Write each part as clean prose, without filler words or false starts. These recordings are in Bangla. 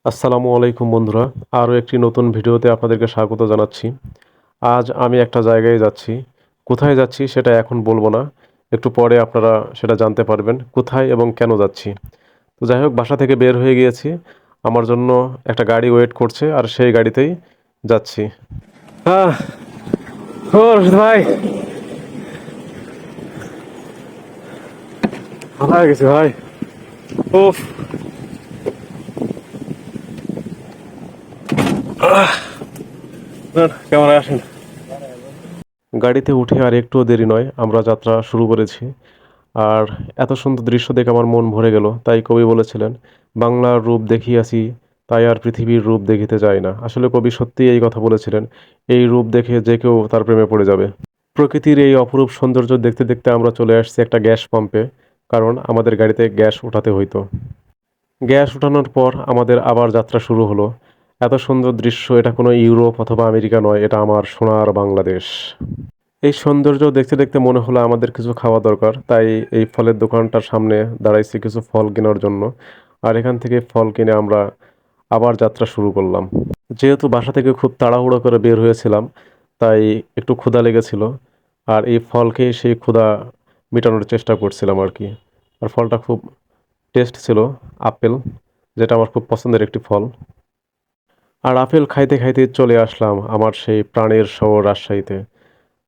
আসসালামু আলাইকুম বন্ধুরা। আরও একটি নতুন ভিডিওতে আপনাদেরকে স্বাগত জানাচ্ছি। আজ আমি একটা জায়গায় যাচ্ছি। কোথায় যাচ্ছি সেটা এখন বলবো না। একটু পরে আপনারা সেটা জানতে পারবেন কোথায় এবং কেন যাচ্ছি। তো যাই হোক, বাসা থেকে বের হয়ে গিয়েছি। আমার জন্য একটা গাড়ি ওয়েট করছে আর সেই গাড়িতেই যাচ্ছি। হ্যাঁ, ও রশিদ ভাই, ভালো হয়ে গেছে ভাই। উফ, কেমন আসেন। গাড়িতে উঠে আর একটুও দেরি নয়, আমরা যাত্রা শুরু করেছি। আর এত সুন্দর দৃশ্য দেখে আমার মন ভরে গেল। তাই কবি বলেছিলেন, বাংলার রূপ দেখিয়াছি, তাই আর পৃথিবীর রূপ দেখিতে যাই না। আসলে কবি সত্যিই এই কথা বলেছিলেন। এই রূপ দেখে যে কেউ তার প্রেমে পড়ে যাবে। প্রকৃতির এই অপরূপ সৌন্দর্য দেখতে দেখতে আমরা চলে আসছি একটা গ্যাস পাম্পে, কারণ আমাদের গাড়িতে গ্যাস উঠাতে হইতো। গ্যাস উঠানোর পর আমাদের আবার যাত্রা শুরু হলো। এত সুন্দর দৃশ্য, এটা কোনো ইউরোপ অথবা আমেরিকা নয়, এটা আমার সোনার বাংলাদেশ। এই সৌন্দর্য দেখতে দেখতে মনে হলো আমাদের কিছু খাওয়া দরকার, তাই এই ফলের দোকানটার সামনে দাঁড়াইছি কিছু ফল কেনার জন্য। আর এখান থেকে ফল কিনে আমরা আবার যাত্রা শুরু করলাম। যেহেতু বাসা থেকে খুব তাড়াহুড়ো করে বের হয়েছিলাম, তাই একটু ক্ষুধা লেগেছিল। আর এই ফল খেয়ে সেই ক্ষুধা মেটানোর চেষ্টা করছিলাম আর কি। আর ফলটা খুব টেস্ট ছিল, আপেল, যেটা আমার খুব পছন্দের একটি ফল। আর আপেল খাইতে খাইতে চলে আসলাম আমার সেই প্রাণের শহর রাজশাহীতে।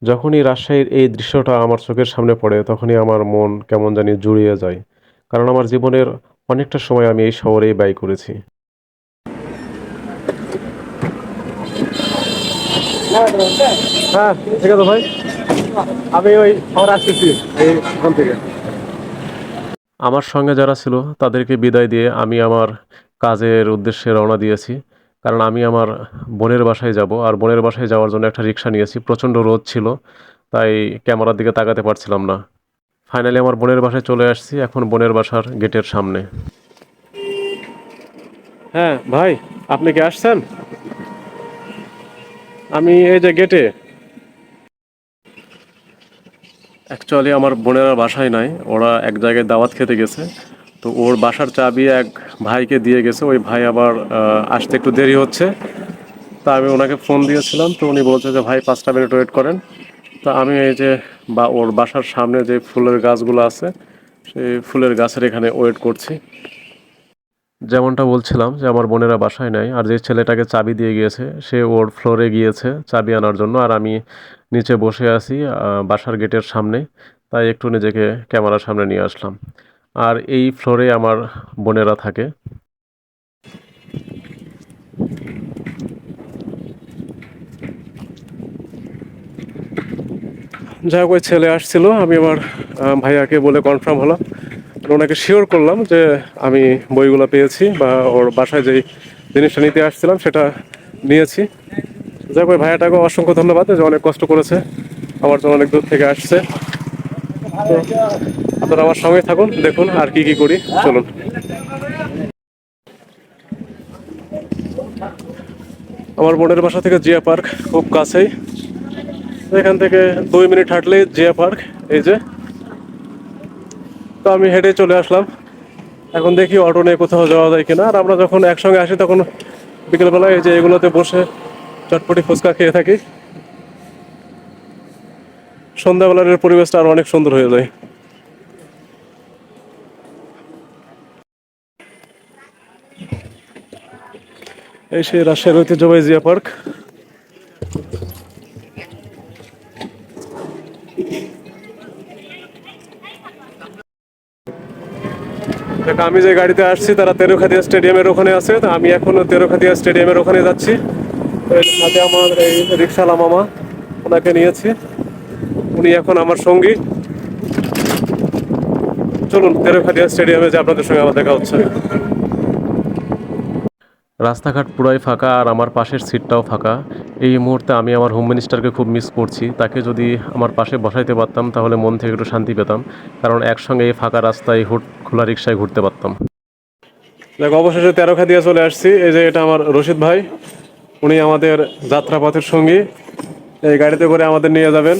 যখনই রাজশাহীর এই দৃশ্যটা আমার চোখের সামনে পড়ে, তখনই আমার মন কেমন জানি জুড়িয়ে যায়। কারণ আমার জীবনের অনেকটা সময় আমি এই শহরেই ব্যয় করেছি। হ্যাঁ, ঠিক আছে ভাই, আমি ওই শহর আসতেছি ওখান থেকে। আমার সঙ্গে যারা ছিল তাদেরকে বিদায় দিয়ে আমি আমার কাজের উদ্দেশ্যে রওনা দিয়েছি। কারণ আমি আমার বোনের বাসায় যাব, আর বোনের বাসায় যাওয়ার জন্য একটা রিক্সা নিয়েছি। প্রচণ্ড রোদ ছিল, তাই ক্যামেরার দিকে তাকাতে পারছিলাম না। ফাইনালি আমার বোনের বাসায় চলে আসছি, এখন বোনের বাসার গেটের সামনে। হ্যাঁ ভাই, আপনি কি আসছেন? আমি এই যে গেটে। অ্যাকচুয়ালি আমার বোনেরা বাসায় নাই, ওরা এক জায়গায় দাওয়াত খেতে গেছে। তো ওর বাসার চাবি এক ভাইকে দিয়ে গেছে, ওই ভাই আবার আসতে একটু দেরি হচ্ছে। তা আমি ওনাকে ফোন দিয়েছিলাম, তো উনি বলছে যে ভাই 5টা মিনিট ওয়েট করেন। তা আমি এই যে ওর বাসার সামনে যে ফুলের গাছগুলো আছে, সেই ফুলের গাছের এখানে ওয়েট করছি। যেমনটা বলছিলাম যে আমার বোনেরা বাসায় নাই, আর যে ছেলেটাকে চাবি দিয়ে গিয়েছে সে ওর ফ্লোরে গিয়েছে চাবি আনার জন্য, আর আমি নিচে বসে আছি বাসার গেটের সামনে। তাই একটু নিজেকে ক্যামেরার সামনে নিয়ে আসলাম। আর এই ফ্লোরে আমার বোনেরা থাকে। যাই হোক, ওই ছেলে আসছিল, আমি আমার ভাইয়াকে বলে কনফার্ম হলাম, ওনাকে শিওর করলাম যে আমি বইগুলো পেয়েছি বা ওর বাসায় যেই জিনিসটা নিতে আসছিলাম সেটা নিয়েছি। যাই হোক, ওই ভাইয়াটাকে অসংখ্য ধন্যবাদ, যে অনেক কষ্ট করেছে আমার জন্য, অনেক দূর থেকে আসছে। তো আপনারা আমার সঙ্গে থাকুন, দেখুন আর কি কি করি, চলুন। আমার বোনের বাসা থেকে জিয়া পার্ক খুব কাছেই, এখান থেকে 2 মিনিট হাঁটলেই জিয়া পার্ক। এই যে, তো আমি হেঁটে চলে আসলাম। এখন দেখি অটো নিয়ে কোথাও যাওয়া যায় কিনা। আর আমরা যখন একসঙ্গে আসি তখন বিকেলবেলায় এই যে এগুলোতে বসে চটপটি ফুচকা খেয়ে থাকি। সন্ধ্যাবেলার এর পরিবেশটা আরো অনেক সুন্দর হয়ে যায়। এই সেই রাজশাহীর ঐতিহ্যবাহী জিয়া পার্ক। আমি যে গাড়িতে আসছি তারা তেরুখাদিয়া স্টেডিয়ামের ওখানে আছে, তো আমি এখন তেরুখাদিয়া স্টেডিয়ামের ওখানে যাচ্ছি। তো এর সাথে আমার এই রিক্সাওয়ালা মামা, ওনাকে নিয়েছি, উনি এখন আমার সঙ্গী। চলুন তেরুখাদিয়া স্টেডিয়ামে যে আপনাদের সঙ্গে আমার দেখা হচ্ছে। রাস্তাঘাট পুরাই ফাঁকা, আর আমার পাশের সিটটাও ফাঁকা। এই মুহূর্তে আমি আমার হোম মিনিস্টারকে খুব মিস করছি। তাকে যদি আমার পাশে বসাইতে পারতাম তাহলে মন থেকে একটু শান্তি পেতাম, কারণ একসঙ্গে এই ফাঁকা রাস্তায় খোলা রিক্সায় ঘুরতে পারতাম। দেখ, অবশেষে তেরোখাদিয়া চলে আসছি। এই যে এটা আমার রশিদ ভাই, উনি আমাদের যাত্রাপথের সঙ্গী। এই গাড়িতে করে আমাদের নিয়ে যাবেন।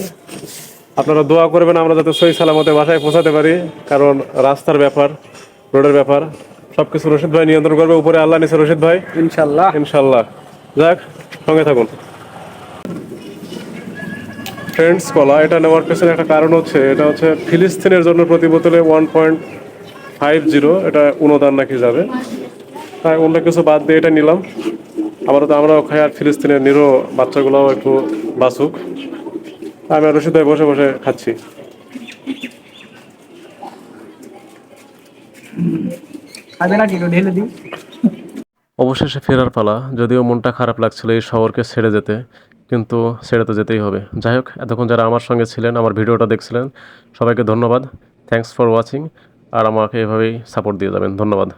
আপনারা দোয়া করবেন আমরা যাতে সহি সালামতে বাসায় পৌঁছাতে পারি, কারণ রাস্তার ব্যাপার, রোডের ব্যাপার, সবকিছু রশিদ ভাই নিয়ন্ত্রণ করবে, উপরে আল্লাহ নিচে রশিদ ভাই, ইনশাল্লাহ। ইনশাল্লাহ। যাক, সঙ্গে থাকুন। ফ্রেন্ডস কলা, এটা নেওয়ার পেছনে একটা কারণ হচ্ছে, এটা হচ্ছে ফিলিস্তিনের জন্য প্রতি বোতলে 1.50 এটা অনুদান নাকি যাবে, তাই অন্য কিছু বাদ দিয়ে এটা নিলাম। আবার তো আমরাও খাই, আর ফিলিস্তিনের নিরীহ বাচ্চাগুলোও একটু বাঁচুক। আমি আর রশিদ ভাই বসে বসে খাচ্ছি। খাবে নাকি একটু ঢেলে দিই? অবশেষে ফেরার পালা। যদিও মনটা খারাপ লাগছিল এই শহরকে ছেড়ে যেতে, কিন্তু ছেড়ে তো যেতেই হবে। যাই হোক, এতক্ষণ যারা আমার সঙ্গে ছিলেন, আমার ভিডিওটা দেখছিলেন, সবাইকে ধন্যবাদ। Thanks for watching. আর আমাকে এভাবেই সাপোর্ট দিয়ে যাবেন। ধন্যবাদ।